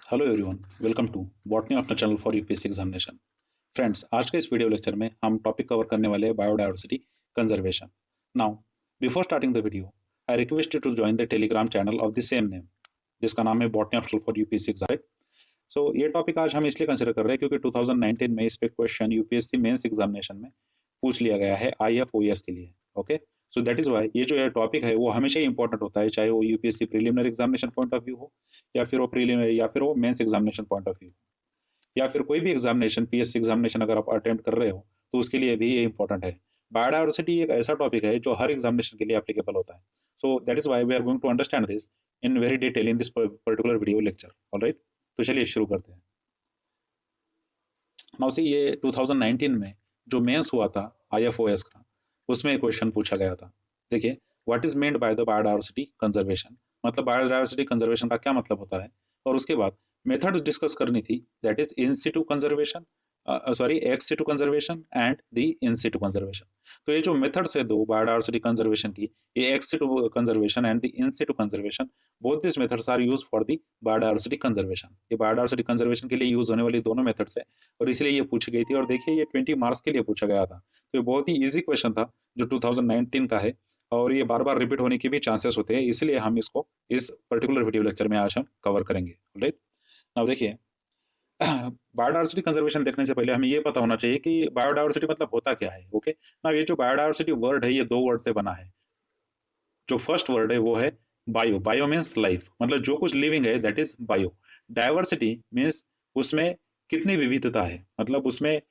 Hello everyone, welcome to botany of the channel for UPSC examination. Friends, आज के इस video lecture में हम टॉपिक कवर करने वाले हैं biodiversity conservation. Now before starting the video, I request you to join the Telegram channel of the same name, जिसका नाम है botany of for UPSC exam. So ये टॉपिक आज हम इसलिए कंसिडर कर रहे हैं क्योंकि 2019 में इस पे क्वेश्चन यूपीएससी मेंस एग्जामिनेशन में पूछ लिया गया है आईएफओएस के लिए। Okay, so that is why ये जो टॉपिक है वो हमेशा ही इंपॉर्टेंट होता है, चाहे वो UPSC preliminary examination point of view हो या फिर वो प्रीलिमिनरी या फिर वो mains examination point of view या फिर कोई भी एग्जामिनेशन पीएससी एग्जामिनेशन अगर आप अटेम्प्ट कर रहे हो तो उसके लिए भी ये इंपॉर्टेंट है। बायोडायवर्सिटी एक ऐसा टॉपिक है जो हर एग्जामिनेशन के लिए एप्लीकेबल होता है। So that is why we are going to understand this in very detail in this particular video lecture. Alright, तो चलिए शुरू करते हैं। नाउ सी, ये 2019 में जो मेंस हुआ था आईएफओएस का, उसमें क्वेश्चन पूछा गया था। देखिए, what is meant by the biodiversity conservation, मतलब बायोडायवर्सिटी कंजर्वेशन का क्या मतलब होता है, और उसके बाद मेथड्स डिस्कस करनी थी, that is in situ conservation, sorry x situ conservation and the in situ conservation. तो ये जो मेथड्स है दो बायोडायवर्सिटी कंजर्वेशन की, ये ex situ conservation and the in situ conservation, both this methods are used for the biodiversity conservation. ये biodiversity conservation के लिए यूज होने वाली दोनों मेथड्स है और इसलिए ये पूछी गई थी। और देखिए, ये 20 मार्क्स के लिए पूछा गया था, तो ये बहुत ही इजी क्वेश्चन था जो 2019 का है और ये बार बार रिपीट होने के भी चांसेस होते हैं, इसलिए हम इसको इस पर्टिकुलर वीडियो लेक्चर में आज हम कवर करेंगे। राइट, नाउ देखिए, बायोडायवर्सिटी कंजर्वेशन देखने से पहले हमें ये पता होना चाहिए कि बायोडायवर्सिटी मतलब होता क्या है। ओके, नाउ ये जो बायोडायवर्सिटी वर्ड है ये दो वर्ड से बना है। जो फर्स्ट वर्ड है वो है बायो। बायो मीन्स लाइफ, मतलब जो कुछ लिविंग है that is bio. Diversity means उसमें कितनी विविधता है, मतलब उसमें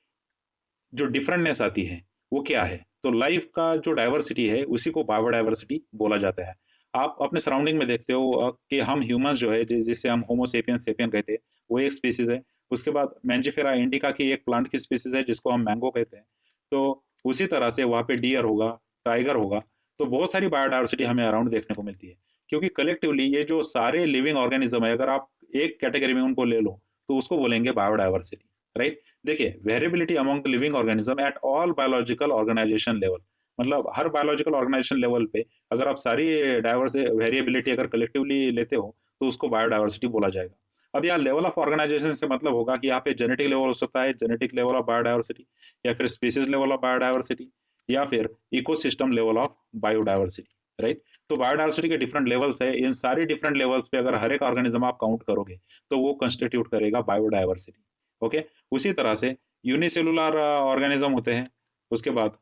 जो डिफरेंटनेस आती है वो क्या है। तो लाइफ का जो डाइवर्सिटी है उसी को बायोडाइवर्सिटी बोला जाता है। आप अपने सराउंडिंग में देखते हो कि हम ह्यूमंस जो है जिसे हम होमोसेपियन सेपियन कहते हैं, वो एक स्पीसीज है। उसके बाद मैंजिफेरा इंडिका की एक प्लांट की स्पीसीज है जिसको हम मैंगो कहते हैं। तो उसी तरह से वहाँ पे डियर होगा, टाइगर होगा। तो बहुत सारी बायोडाइवर्सिटी हमें अराउंड देखने को मिलती है, क्योंकि कलेक्टिवली ये जो सारे लिविंग ऑर्गेनिज्म है, अगर आप एक कैटेगरी में उनको ले लो तो उसको बोलेंगे बायोडाइवर्सिटी। राइट, देखिए, variability among the living organism at all biological organization level, मतलब हर बायोलॉजिकल ऑर्गेनाइजेशन लेवल पे अगर आप सारी डाइवर्स वेरिएबिलिटी अगर कलेक्टिवली लेते हो तो उसको बायोडाइवर्सिटी बोला जाएगा। अब यहाँ लेवल ऑफ ऑर्गेनाइजेशन से मतलब होगा कि यहाँ पे जेनेटिक लेवल हो सकता है, जेनेटिक लेवल ऑफ बायोडाइवर्सिटी, या फिर स्पीसीज लेवल ऑफ बायोडाइवर्सिटी, या फिर ecosystem level of biodiversity. Right, तो बायोडाइवर्सिटी के डिफरेंट लेवल्स है। इन सारी डिफरेंट लेवल्स पे अगर हर एक ऑर्गेनिज्म आप काउंट करोगे तो वो कंस्टिट्यूट करेगा बायोडाइवर्सिटी। ओके, उसी तरह से यूनिसेलुलर ऑर्गेनिज्म होते हैं, उसके बाद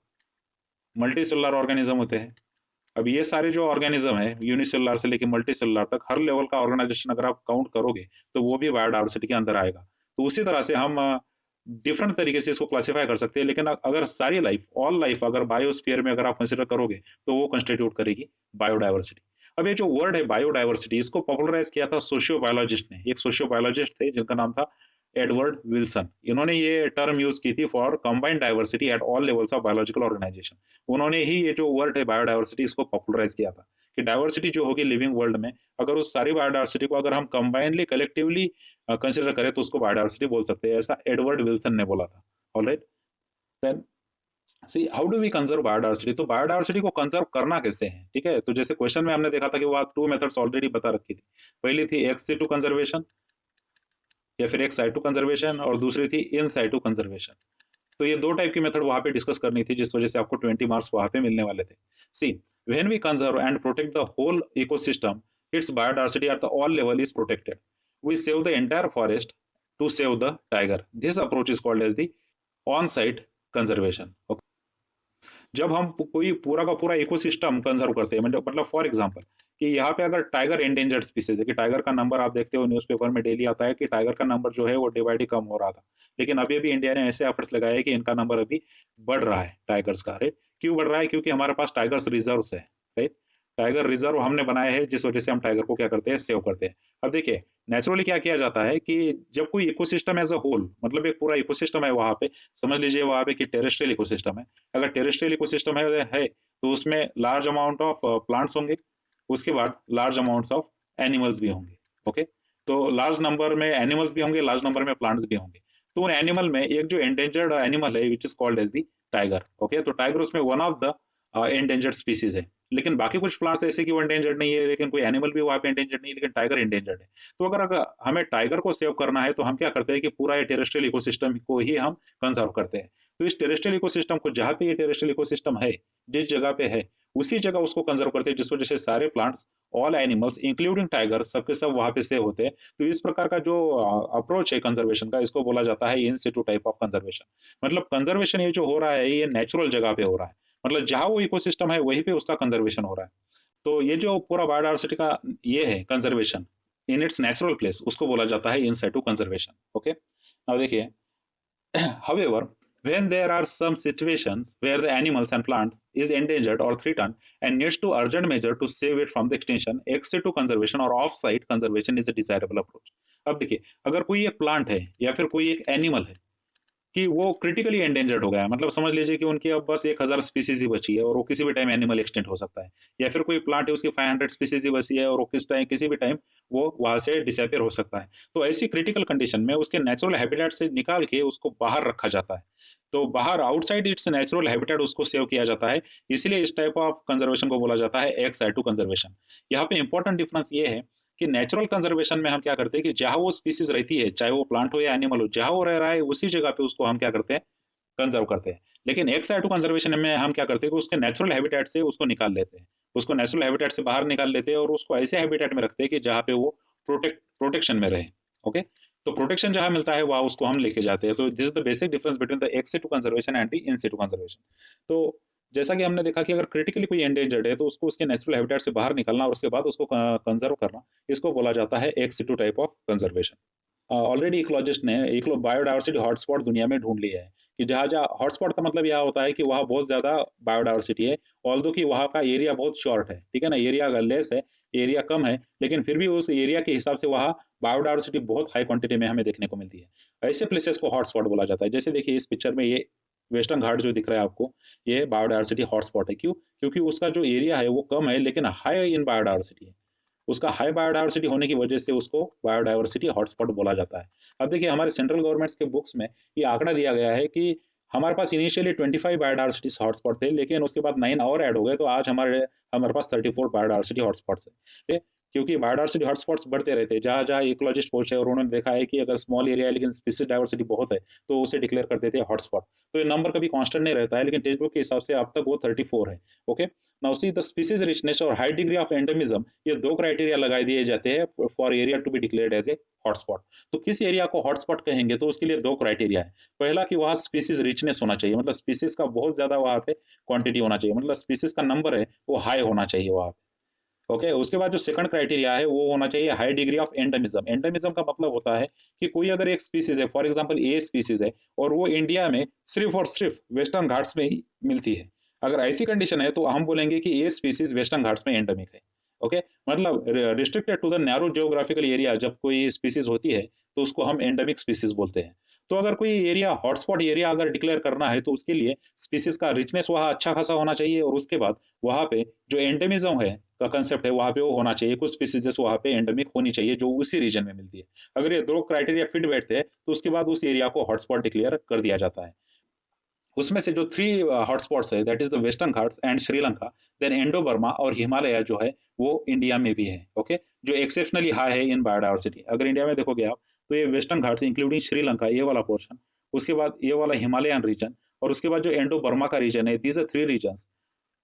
मल्टी सेलुलर ऑर्गेनिज्म होते हैं। अब ये सारे जो ऑर्गेनिज्म है यूनिसेलुलर से लेकर मल्टी सेलुलर तक हर लेवल का ऑर्गेनाइजेशन अगर आप काउंट करोगे तो वो भी बायोडाइवर्सिटी के अंदर आएगा। तो उसी तरह से हम डिफरेंट तरीके से इसको क्लासिफाई कर सकते हैं, लेकिन अगर सारी लाइफ, ऑल लाइफ अगर बायोस्फीयर में अगर आप कंसिडर करोगे तो वो कंस्टिट्यूट करेगी बायोडाइवर्सिटी। अब ये जो वर्ड है बायोडाइवर्सिटी, इसको पॉपुलराइज किया था सोशियो बायोलॉजिस्ट ने। एक सोशियो बायोलॉजिस्ट थे जिनका नाम था एडवर्ड विल्सन। इन्होंने ये टर्म यूज की थी for combined diversity at all levels of biological organization. उन्होंने ही ये जो वर्ड है बायोडाइवर्सिटी इसको पॉपुलराइज किया था कि डाइवर्सिटी जो होगी लिविंग वर्ल्ड में, अगर उस सारी बायोडाइवर्सिटी को अगर हम कंबाइनली कलेक्टिवली कंसिडर करें तो उसको बायोडाइवर्सिटी बोल सकते हैं, ऐसा एडवर्ड विल्सन ने बोला था। Alright, then see how do we conserve biodiversity. तो बायोडाइवर्सिटी को कंजर्व करना कैसे है, ठीक है। तो जैसे क्वेश्चन में हमने देखा था कि वो टू मेथड्स ऑलरेडी बता रखी थी। पहली थी एक्स सिटू कंजर्वेशन या फिर एक साइटू कंजर्वेशन, और दूसरी थी इन साइटू कंजर्वेशन। तो ये दो टाइप की मेथड वहां पे डिस्कस करनी थी, जिस वजह से आपको 20 मार्क्स वहां पे मिलने वाले थे। See, when we conserve and protect the whole ecosystem, its biodiversity at the all level is protected. We save the entire forest to save the tiger. This approach is called as the on site conservation. जब हम कोई पूरा का पूरा ecosystem conserve करते हैं, मतलब for example कि यहाँ पे अगर टाइगर एंडेंजर्ड स्पीसीज है, कि टाइगर का नंबर आप देखते हो न्यूज़पेपर में डेली आता है कि टाइगर का नंबर जो है वो डे बाई डे कम हो रहा था, लेकिन अभी अभी इंडिया ने ऐसे एफर्ट्स लगाए हैं कि इनका नंबर अभी बढ़ रहा है टाइगर्स का। राइट, क्यों बढ़ रहा है? क्योंकि हमारे पास टाइगर्स रिजर्व है। राइट, टाइगर रिजर्व हमने बनाए हैं, जिस वजह से हम टाइगर को क्या करते हैं, सेव करते हैं। अब देखिए, नेचुरली क्या किया जाता है कि जब कोई इकोसिस्टम एज अ होल, मतलब एक पूरा इकोसिस्टम है वहां पे, समझ लीजिए वहां पे कि टेरेस्ट्रियल इकोसिस्टम है। अगर टेरेस्ट्रियल इकोसिस्टम है तो उसमें लार्ज अमाउंट ऑफ प्लांट्स होंगे, उसके बाद लार्ज अमाउंट्स ऑफ एनिमल्स भी होंगे। ओके, तो लार्ज नंबर में एनिमल्स भी होंगे, लार्ज नंबर में प्लांट्स भी होंगे। तो उन एनिमल में एक जो एंडेंजर्ड एनिमल है which is called as the tiger. Okay, तो टाइगर उसमें one of the endangered species है। लेकिन बाकी कुछ प्लांट्स ऐसे कि वो एंडेंजर्ड नहीं है, लेकिन कोई एनिमल भी वहाँ पे एंडेंजर्ड नहीं है, लेकिन टाइगर एंडेंजर्ड है। तो अगर हमें टाइगर को सेव करना है तो हम क्या करते हैं कि पूरा ये टेरेस्ट्रियल इकोसिस्टम को ही हम कंजर्व करते हैं। तो इस टेरेस्ट्रियल इकोसिस्टम को, जहाँ पे ये टेरेस्ट्रियल इकोसिस्टम है, जिस जगह पे है, उसी जगह उसको कंजर्व करते हैं, जिस वजह से सारे plants, all animals including tiger, सबके सब वहाँ पे सेव होते हैं। तो इस प्रकार का जो अप्रोच है कंजर्वेशन का, इसको बोला जाता है इन सिटू टाइप ऑफ कंजर्वेशन। मतलब कंजर्वेशन ये जो हो रहा है ये नेचुरल जगह पे हो रहा है, मतलब जहाँ वो इकोसिस्टम है वहीं पे उसका कंजर्वेशन हो रहा है। तो ये जो पूरा बायोडायवर्सिटी का ये है conservation in its natural place, उसको बोला जाता है इन साइटू कंजर्वेशन। ओके, अब देखिए, however, when there are some situations where the animals and plants is endangered or threatened and needs to urgent measure to save it from the extinction, ex situ conservation or off-site conservation is a desirable approach। अब देखिए, अगर कोई एक plant है या फिर कोई एक एनिमल है कि वो क्रिटिकली एंडेंजर्ड हो गया है, मतलब समझ लीजिए कि उनकी अब बस 1000 स्पीसीज ही बची है और वो किसी भी टाइम एनिमल एक्सटेंट हो सकता है, या फिर कोई प्लांट है उसकी 500 स्पीसीज ही बची है और वो किसी भी टाइम वो वहां से डिसअपियर हो सकता है। तो ऐसी क्रिटिकल कंडीशन में उसके नेचुरल हैबिटेट से निकाल के उसको बाहर रखा जाता है। तो बाहर आउटसाइड इट्स नेचुरल हैबिटेट उसको सेव किया जाता है। इसलिए इस टाइप ऑफ कंजर्वेशन को बोला जाता है एक्स साइटू कंजर्वेशन। यहाँ पे इंपॉर्टेंट डिफरेंस ये है कि नेचुरल कंजर्वेशन में हम क्या करते हैं कि जहां वो स्पीसीज रहती है, चाहे वो प्लांट हो या एनिमल हो, जहां वो रह रहा है उसी जगह पे उसको हम क्या करते हैं, कंजर्व करते हैं। लेकिन एक्स साइटू कंजर्वेशन में हम क्या करते हैं कि उसके नेचुरल हैबिटेट से उसको निकाल लेते हैं, उसको नेचुरल हैबिटेट से बाहर निकाल लेते हैं और उसको ऐसे हैबिटेट में रखते हैं कि जहाँ पे वो प्रोटेक्शन में रहे। ओके, तो प्रोटेक्शन जहां मिलता है वहां उसको हम लेके जाते हैं। तो this is the basic difference between the x situ conservation and the in situ conservation. तो जैसा कि हमने देखा कि अगर क्रिटिकली कोई एंडेंजर्ड है तो उसको उसके नेचुरल हैबिटेट से बाहर निकालना और उसके बाद उसको कंजर्व करना, इसको बोला जाता है x situ type of conservation. Already ecologist ने इको बायोडायवर्सिटी हॉटस्पॉट दुनिया में ढूंढ लिया है कि जहाँ जहाँ हॉटस्पॉट का मतलब यह होता है कि वहाँ बहुत ज्यादा बायोडायवर्सिटी है, ऑल्दो कि वहाँ का एरिया बहुत शॉर्ट है, ठीक है ना, एरिया लेस है, एरिया कम है, लेकिन फिर भी उस एरिया के हिसाब से वहाँ बायोडायवर्सिटी बहुत हाई क्वांटिटी में हमें देखने को मिलती है। ऐसे प्लेसेस को हॉटस्पॉट बोला जाता है। जैसे देखिए इस पिक्चर में ये वेस्टर्न घाट जो दिख रहा है आपको, ये बायोडायवर्सिटी हॉटस्पॉट है। क्यों? क्योंकि उसका जो एरिया है वो कम है लेकिन हाई इन बायोडायवर्सिटी है। उसका हाई बायोडायवर्सिटी होने की वजह से उसको बायोडायवर्सिटी हॉटस्पॉट बोला जाता है। अब देखिए हमारे सेंट्रल गवर्नमेंट्स के बुक्स में ये आंकड़ा दिया गया है कि हमारे पास इनिशियली 25 बायोडायवर्सिटी हॉटस्पॉट थे, लेकिन उसके बाद 9 और ऐड हो गए, तो आज हमारे हमारे पास 34 बायोडायवर्सिटी हॉटस्पॉट्स है। क्योंकि बायोडायवर्सिटी हॉटस्पॉट्स बढ़ते रहते हैं, जहाँ जहाँ इकोलॉजिस्ट पहुंचे और उन्होंने देखा है कि अगर स्मॉल एरिया है लेकिन स्पीसीज डायवर्सिटी बहुत है तो उसे डिक्लेयर कर देते हैं हॉटस्पॉट। तो ये नंबर कभी कांस्टेंट नहीं रहता है, लेकिन टेक्स्ट बुक के हिसाब से अब तक वो 34 है। Okay, now see the species richness और हाई डिग्री ऑफ एंडेमिज्म, ये दो क्राइटेरिया लगाए दिए जाते हैं for area to be declared as a hotspot. तो किस एरिया को हॉटस्पॉट कहेंगे तो उसके लिए दो क्राइटेरिया है। पहला कि वहाँ स्पीसीज रिचनेस होना चाहिए, मतलब स्पीसीज का बहुत ज्यादा वहाँ पे क्वांटिटी होना चाहिए, मतलब स्पीसीज का नंबर है वो हाई होना चाहिए वहाँ पे। ओके, उसके बाद जो सेकंड क्राइटेरिया है वो होना चाहिए high degree of endemism. Endemism का मतलब होता है कि कोई अगर एक स्पीसीज है, फॉर एग्जांपल ए स्पीसीज है, और वो इंडिया में सिर्फ और सिर्फ वेस्टर्न घाट्स में ही मिलती है, अगर ऐसी कंडीशन है तो हम बोलेंगे कि ए स्पीसीज वेस्टर्न घाट्स में एंडेमिक है। ओके, मतलब restricted to the narrow geographical area जब कोई स्पीसीज होती है तो उसको हम एंडेमिक स्पीसीज बोलते हैं। तो अगर कोई एरिया हॉटस्पॉट एरिया अगर डिक्लेयर करना है तो उसके लिए स्पीसीज का रिचनेस वहाँ अच्छा खासा होना चाहिए, और उसके बाद वहाँ पे जो एंडेमिज्म है का कंसेप्ट है वहाँ पे वो होना चाहिए, कुछ स्पीसीज वहाँ पे एंडेमिक होनी चाहिए जो उसी रीजन में मिलती है। अगर ये दो क्राइटेरिया फिट बैठते हैं तो उसके बाद उस एरिया को हॉटस्पॉट डिक्लेयर कर दिया जाता है। उसमें से जो 3 हॉटस्पॉट्स है that is the Western Ghats and Sri Lanka, then Indo Burma और हिमालय जो है वो इंडिया में भी है। ओके, जो एक्सेप्शनली हाई है इन बायोडायवर्सिटी। अगर इंडिया में देखोगे आप तो ये वेस्टर्न घाट्स इंक्लूडिंग श्रीलंका ये वाला पोर्शन, उसके बाद ये वाला हिमालयन रीजन, और उसके बाद जो इंडो बर्मा का रीजन है, दीज आर 3 रीजन्स,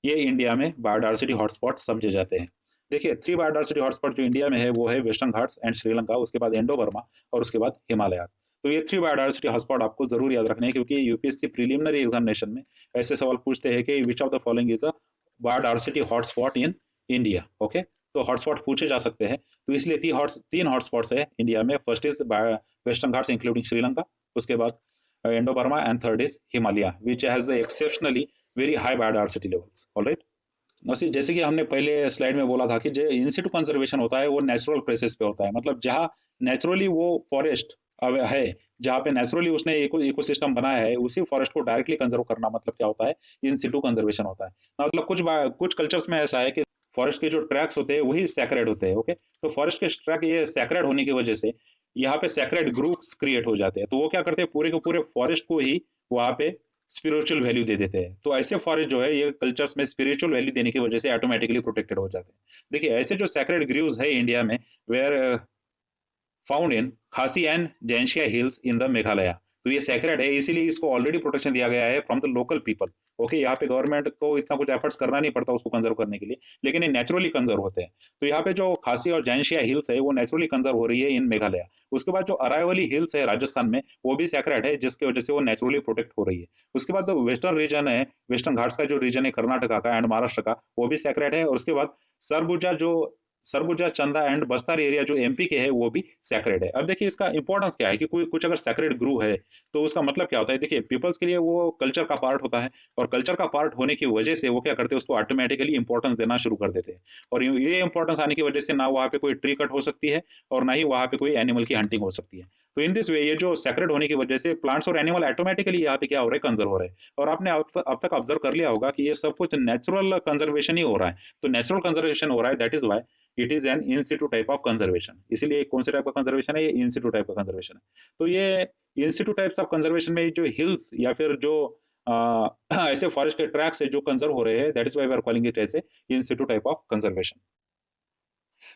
ये इंडिया में बायोडायवर्सिटी हॉटस्पॉट समझे जाते हैं। देखिए 3 बायोडायवर्सिटी हॉटस्पॉट जो इंडिया में है वो है वेस्टर्न घाट्स एंड श्रीलंका, उसके बाद इंडो बर्मा और उसके बाद हिमालय। तो ये 3 बायोडायवर्सिटी हॉटस्पॉट आपको जरूर याद रखने हैं, क्योंकि यूपीएससी प्रीलिमिनरी एग्जामिनेशन में ऐसे सवाल पूछते हैं कि which of the following is a biodiversity hotspot in India. Okay, तो हॉटस्पॉट पूछे जा सकते हैं। तो इसलिए 3 हॉटस्पॉट्स है इंडिया में। First is Western Ghats including Sri Lanka, उसके बाद Indo Burma, and third is Himalaya which has exceptionally very high biodiversity levels. Alright, नौसी जैसे कि हमने पहले स्लाइड में बोला था कि जो इन सिटू कंजर्वेशन होता है वो नेचुरल प्लेसेस पे होता है, मतलब जहाँ नेचुरली वो फॉरेस्ट है, जहाँ पे नेचुरली उसने इकोसिस्टम बनाया है उसी फॉरेस्ट को डायरेक्टली कंजर्व करना, मतलब क्या होता है, इन सिटू कंजर्वेशन होता है। मतलब कुछ कल्चर्स में ऐसा है कि फॉरेस्ट के जो ट्रैक्स होते हैं वही सैक्रेड होते हैं। ओके, तो फॉरेस्ट के ट्रैक ये सैक्रेड होने की वजह से यहाँ पे सैक्रेड ग्रुप्स क्रिएट हो जाते हैं। तो वो क्या करते हैं, पूरे के पूरे फॉरेस्ट को ही वहाँ पे स्पिरिचुअल वैल्यू दे देते हैं। तो ऐसे फॉरेस्ट जो है ये कल्चर्स में स्पिरिचुअल वैल्यू देने की वजह से ऑटोमेटिकली प्रोटेक्टेड हो जाते हैं। देखिए ऐसे जो सैक्रेड ग्रीव्स है इंडिया में, where found in Khasi and Jaintia hills in the Meghalaya. तो ये सैक्रेड है, इसीलिए इसको ऑलरेडी प्रोटेक्शन दिया गया है from the local people. Okay, यहाँ पे गवर्नमेंट को इतना कुछ एफर्ट्स करना नहीं पड़ता उसको कंजर्व करने के लिए, लेकिन ये नेचुरली कंजर्व होते हैं। तो यहाँ पे जो खासी और जैंशिया हिल्स है वो नेचुरली कंजर्व हो रही है इन मेघालय। उसके बाद जो अरावली हिल्स है राजस्थान में, वो भी सैक्रेड है, जिसकी वजह से वो नेचुरली प्रोटेक्ट हो रही है। उसके बाद जो वेस्टर्न रीजन है, वेस्टर्न घाट्स का जो रीजन है कर्नाटका का एंड महाराष्ट्र का, वो भी सैक्रेड है। और उसके बाद सरगुजा जो सरगुजा, चंदा एंड बस्तर एरिया जो एमपी के है वो भी सैक्रेड है। अब देखिए इसका इंपॉर्टेंस क्या है कि कोई कुछ अगर सैक्रेड ग्रू है तो उसका मतलब क्या होता है। देखिए पीपल्स के लिए वो कल्चर का पार्ट होता है, और कल्चर का पार्ट होने की वजह से वो क्या करते हैं, उसको ऑटोमेटिकली इंपॉर्टेंस देना शुरू कर देते हैं। और ये इंपॉर्टेंस आने की वजह से ना वहाँ पे कोई ट्री कट हो सकती है और ना ही वहाँ पे कोई एनिमल की हंटिंग हो सकती है। तो इन दिस वे ये जो सैक्रेड होने की वजह से प्लांट्स और एनिमल ऑटोमेटिकली यहाँ पे क्या हो रहा है, कंजर्व हो रहे हैं। और आपने अब तक ऑब्जर्व कर लिया होगा कि ये सब कुछ नेचुरल कंजर्वेशन ही हो रहा है। तो नेचुरल कंजर्वेशन हो रहा है, that is why it is an in situ type of conservation. इसीलिए कौन से टाइप का कंजर्वेशन है, ये इन सिटू टाइप का कंजर्वेशन है। तो ये इन सिटू टाइप्स ऑफ कंजर्वेशन में जो हिल्स या फिर जो ऐसे फॉरेस्ट के ट्रैक्स है जो कंजर्व हो रहे हैं, that is why we are calling it as a in situ type of conservation.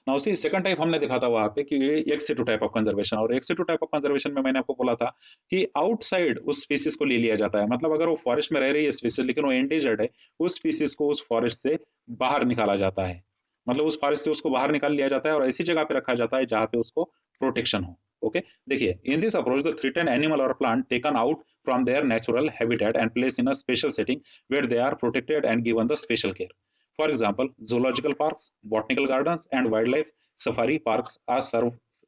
Now see second type हमने देखा था वहां पे कि ex situ type of conservation. और ex situ type of conservation में मैंने आपको बोला था कि आउटसाइड उस स्पीसीज को ले लिया जाता है। मतलब अगर वो फॉरेस्ट में रह रही है स्पीसीज लेकिन वो एंडेंजर्ड है, उस स्पीसीज को उस फॉरेस्ट से बाहर निकाला जाता है। मतलब उस फॉरेस्ट से उसको बाहर निकाल लिया जाता है और ऐसी जगह पे रखा जाता है जहां पे उसको प्रोटेक्शन हो। ओके, देखिए in this approach the threatened animal और plant taken out from their natural habitat and place in a special setting where they are protected and given the special care. For example, zoological parks, botanical gardens, and wildlife safari parks are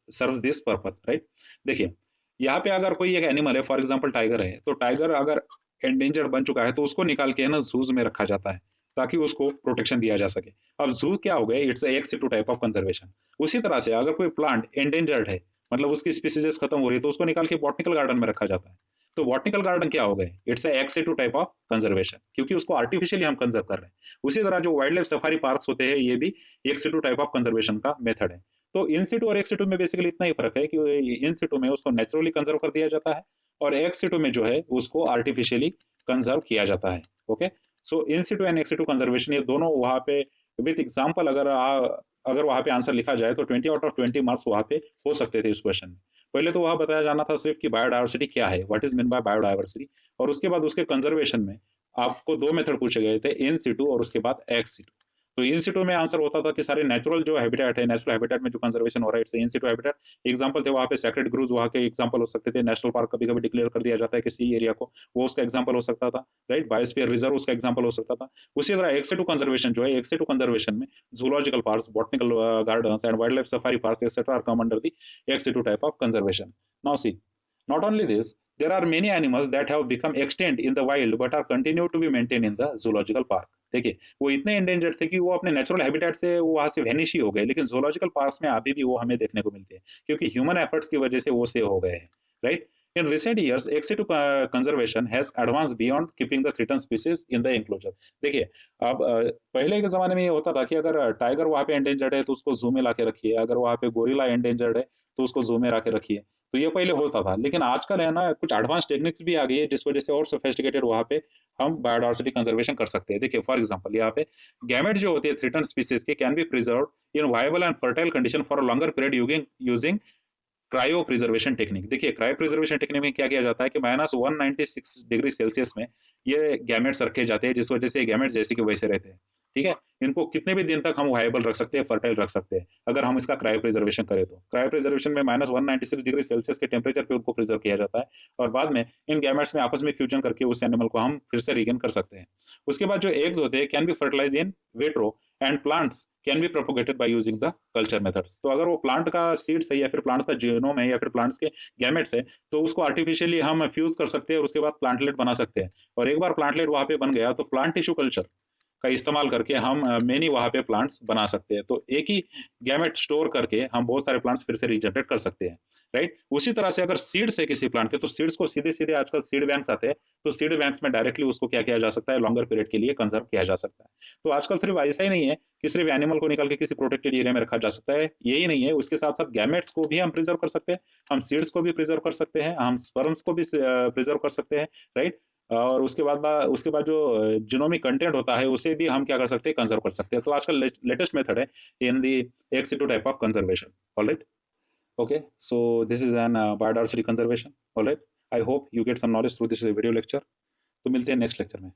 serves this purpose, right? देखिए यहाँ पे अगर कोई एक animal है, for example tiger है, तो tiger अगर एंडेंजर्ड बन चुका है तो उसको निकाल के ना जूज में रखा जाता है ताकि उसको प्रोटेक्शन दिया जा सके। अब जू क्या हो गया, it's ex situ type of conservation. उसी तरह से अगर कोई प्लांट एंडेंजर्ड है, मतलब उसकी स्पीसीज खत्म हो रही है, तो उसको निकाल के बॉटनिकल गार्डन में रखा जाता है। तो बॉटनिकल गार्डन क्या हो गए, it's ex situ type of conservation, क्योंकि उसको आर्टिफिशियली हम कंजर्व कर रहे हैं। उसी तरह जो वाइल्ड लाइफ सफारी पार्क होते हैं, ये भी ex situ type of conservation का मेथड है। तो इन सिटू और एक्स सिटू में बेसिकली इतना ही फर्क है कि इन सिटू में उसको नेचुरली कंजर्व कर दिया जाता है, और एक्स सिटू में जो है उसको आर्टिफिशियली कंजर्व किया जाता है। Okay, so in Situ and x situ conservation ये दोनों वहां पे विद एग्जांपल अगर वहां पे आंसर लिखा जाए तो 20 आउट ऑफ 20 मार्क्स वहां पे हो सकते थे इस क्वेश्चन में। पहले तो वहां बताया जाना था सिर्फ कि बायोडायवर्सिटी क्या है, what is mean by biodiversity, और उसके बाद उसके कंजर्वेशन में आपको दो मेथड पूछे गए थे, इन सिटू और उसके बाद एक्स सिटू। तो इन सिटू में आंसर होता था कि सारे नेचुरल जो हैबिटेट है, नेचुरल हैबिटेट में जो कंजर्वेशन हो रहा है, it's in Situ habitat. Example थे वहां पे सैक्रेड ग्रूव्स, वहां के एग्जांपल हो सकते थे। नेशनल पार्क कभी कभी डिक्लेयर कर दिया जाता है किसी एरिया को, वो उसका एग्जांपल हो सकता था, राइट। बायोस्फीयर रिजर्व उसका एग्जांपल हो सकता था। उसी तरह एक्स टू कंजर्वेशन जो है, एक्स टू कंजर्वेशन में zoological parks, botanical gardens, and wildlife safari parks, etc., are come under the ex-situ type of conservation. Now, see, not only this, there are many animals that have become extinct in the wild but are continued to be maintained in the zoological park. देखिए वो इतने endangered थे कि वो अपने natural habitat से वो वहां से वेनिश ही हो गए, लेकिन जोलॉजिकल पार्क्स में अभी भी वो हमें देखने को मिलते हैं, क्योंकि ह्यूमन एफर्ट्स की वजह से वो सेव हो गए हैं, right. In recent years, ex-situ conservation has advanced beyond keeping the threatened species in the enclosure. देखिए अब पहले के जमाने में ये होता था कि अगर टाइगर वहां पे एंडेंजर्ड है तो उसको जू में लाके रखिए, अगर वहां पे गोरिल्ला एंडेंजर्ड है तो उसको जू में लाके रखिए। तो ये पहले होता था, लेकिन आजकल है ना कुछ एडवांस टेक्निक्स भी आ गई है जिस वजह से और सोफिस्टिकेटेड वहां पे हम बायोडायवर्सिटी कंजर्वेशन कर सकते हैं। देखिए फॉर एग्जांपल यहाँ पे गैमेट जो होती है थ्रेटन्ड स्पीसीज के can be preserved in viable and fertile condition for a longer period using cryo preservation technique. देखिए क्रायो प्रिजर्वेशन टेक्निक में क्या किया जाता है कि -196 डिग्री सेल्सियस में ये गैमेट्स रखे जाते हैं, जिस वजह से गैमेट्स जैसे कि वैसे रहते हैं, ठीक है। इनको कितने भी दिन तक हम वायबल रख सकते हैं, फर्टाइल रख सकते हैं, अगर हम इसका क्रायो प्रिजर्वेशन करें तो। क्रायो प्रिजर्वेशन में -196 डिग्री सेल्सियस के टेम्परेचर पे उनको प्रिजर्व किया जाता है, और बाद में इन गैमेट्स में आपस में फ्यूजन करके उस एनिमल को हम फिर से रिगेन कर सकते हैं। उसके बाद जो एग्स होते हैं can be fertilise in vitro and plants can be propagated by using the culture methods. तो अगर वो प्लांट का सीड्स है या फिर प्लांट का जीनोम है या फिर प्लांट्स के गैमेट्स है, तो उसको आर्टिफिशियली हम फ्यूज कर सकते हैं और उसके बाद प्लांटलेट बना सकते हैं। और एक बार प्लांटलेट वहां पे बन गया तो प्लांट टिश्यू कल्चर का इस्तेमाल करके हम मेनी वहां पे प्लांट्स बना सकते हैं। तो एक ही गैमेट स्टोर करके हम बहुत सारे प्लांट्स फिर से रिजनरेट कर सकते हैं, राइट। उसी तरह से अगर सीड्स है किसी प्लांट के, तो सीड्स को सीधे सीधे आजकल सीड बैंक्स आते हैं, तो सीड बैंक्स में डायरेक्टली उसको क्या किया जा सकता है, लॉन्गर पीरियड के लिए कंजर्व किया जा सकता है। तो आजकल सिर्फ ऐसा ही नहीं है कि सिर्फ एनिमल को निकाल के किसी प्रोटेक्टेड एरिया में रखा जा सकता है, यही नहीं है, उसके साथ साथ गैमेट्स को भी हम प्रिजर्व कर सकते हैं, हम सीड्स को भी प्रिजर्व कर सकते हैं, हम स्पर्म्स को भी प्रिजर्व कर सकते हैं, राइट। और उसके बाद जो जीनोमिक कंटेंट होता है उसे भी हम क्या कर सकते हैं, कंजर्व कर सकते हैं। तो आजकल लेटेस्ट मेथड है in the ex situ type of conservation. Alright, okay, so this is an biodiversity conservation. All right, I hope you get some knowledge through this video lecture। तो मिलते हैं नेक्स्ट लेक्चर में।